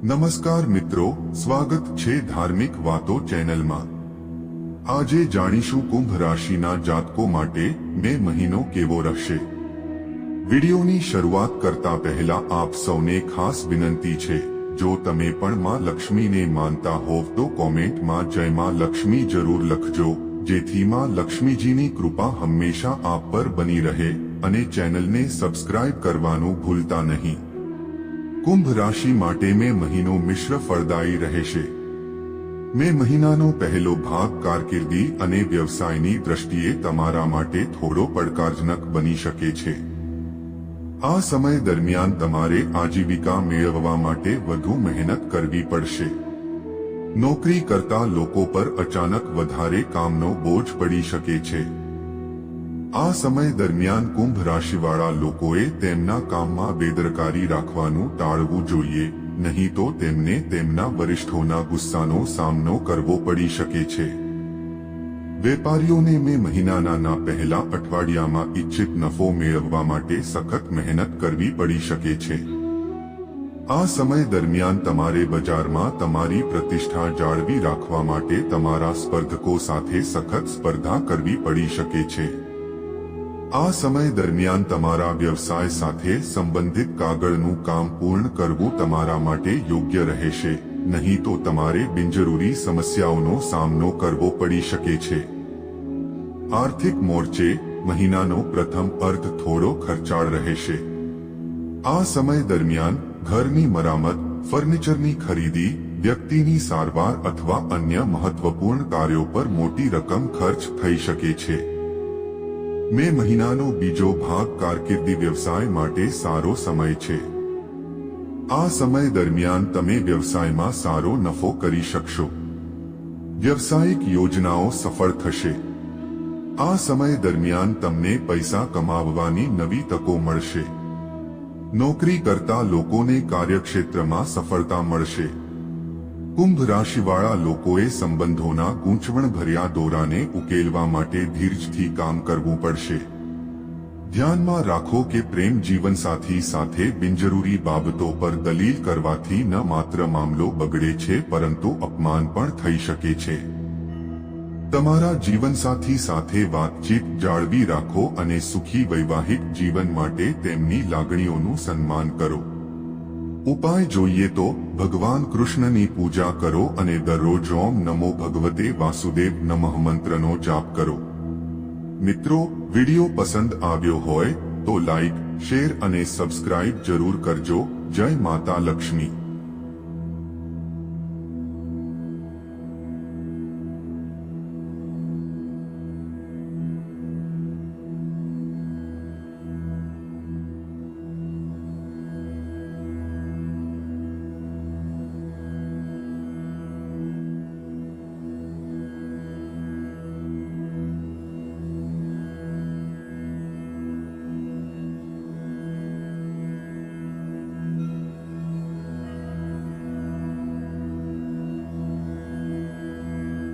નમસ્કાર મિત્રો, સ્વાગત છે ધાર્મિક વાતો ચેનલમાં। આજે જાણીશું કુંભ રાશિના જાતકો માટે મે મહિનો કેવો રહેશે। વિડિયોની શરૂઆત કરતા પહેલા આપ સૌને ખાસ વિનંતી છે, જો તમે પણ માં લક્ષ્મીને માનતા હોવ તો કોમેન્ટમાં જય માં લક્ષ્મી જરૂર લખજો, જેથી માં લક્ષ્મીજીની કૃપા હંમેશા આપ પર બની રહે અને ચેનલને સબસ્ક્રાઇબ કરવાનું ભૂલતા નહીં। કુંભ રાશિ માટે મે મહિનો મિશ્ર ફળદાયી રહેશે। મે મહિનાનો પહેલો ભાગ કારકિર્દી અને વ્યવસાયની દ્રષ્ટિએ તમારા માટે થોડો પડકારજનક બની શકે છે। આ સમય દરમિયાન તમારે આજીવિકા મેળવવા માટે વધુ મહેનત કરવી પડશે। નોકરી કરતા લોકો પર અચાનક વધારે કામનો બોજ પડી શકે છે। આ સમય દરમિયાન કુંભ રાશિવાળા લોકોએ તેમના કામમાં બેદરકારી રાખવાનું ટાળવું જોઈએ, નહીં તો તેમને તેમના વરિષ્ઠોના ગુસ્સાનો સામનો કરવો પડી શકે છે। વેપારીઓને મે મહિનાના પહેલા અઠવાડિયામાં ઇચ્છિત નફો મેળવવા માટે સખત મહેનત કરવી પડી શકે છે। આ સમય દરમિયાન તમારે બજારમાં તમારી પ્રતિષ્ઠા જાળવી રાખવા માટે તમારા સ્પર્ધકો સાથે સખત સ્પર્ધા કરવી પડી શકે છે। આ સમય દરમિયાન તમારા વ્યવસાય સાથે સંબંધિત કાગળનું કામ પૂર્ણ કરવું તમારા માટે યોગ્ય રહેશે, નહીં તો તમારે બિનજરૂરી સમસ્યાઓનો સામનો કરવો પડી શકે છે। આર્થિક મોરચે મહિનાનો પ્રથમ અર્ધ થોડો ખર્ચાળ રહેશે। આ સમય દરમિયાન ઘરની મરામત, ફર્નિચરની ખરીદી, વ્યક્તિની સારવાર અથવા અન્ય મહત્વપૂર્ણ કાર્યો પર મોટી રકમ ખર્ચ થઈ શકે છે। મે મહિનાનો બીજો ભાગ કારકિર્દી વ્યવસાય માટે સારો સમય છે। આ સમય દરમિયાન તમે વ્યવસાયમાં સારો નફો કરી શકશો। વ્યવસાયિક યોજનાઓ સફળ થશે। આ સમય દરમિયાન તમને પૈસા કમાવવાની નવી તકો મળશે। નોકરી કરતા લોકોને કાર્યક્ષેત્રમાં સફળતા મળશે। કુંભ રાશિવાળા લોકોએ સંબંધોના ગૂંચવણભર્યા દોરાને ઉકેલવા માટે ધીરજથી કામ કરવું પડશે। ધ્યાનમાં રાખો કે પ્રેમ જીવનસાથી સાથે બિનજરૂરી બાબતો પર દલીલ કરવાથી ન માત્ર મામલો બગડે છે પરંતુ અપમાન પણ થઈ શકે છે। તમારા જીવનસાથી સાથે વાતચીત જાળવી રાખો અને સુખી વૈવાહિક જીવન માટે તેમની લાગણીઓનું સન્માન કરો। ઉપાય જોઈએ તો ભગવાન કૃષ્ણની પૂજા કરો અને દરરોજ ઓમ નમો ભગવતે વાસુદેવ નમઃ મંત્રનો જાપ કરો। મિત્રો, વિડિયો પસંદ આવ્યો હોય તો લાઈક, શેર અને સબસ્ક્રાઇબ જરૂર કરજો। જય માતા લક્ષ્મી।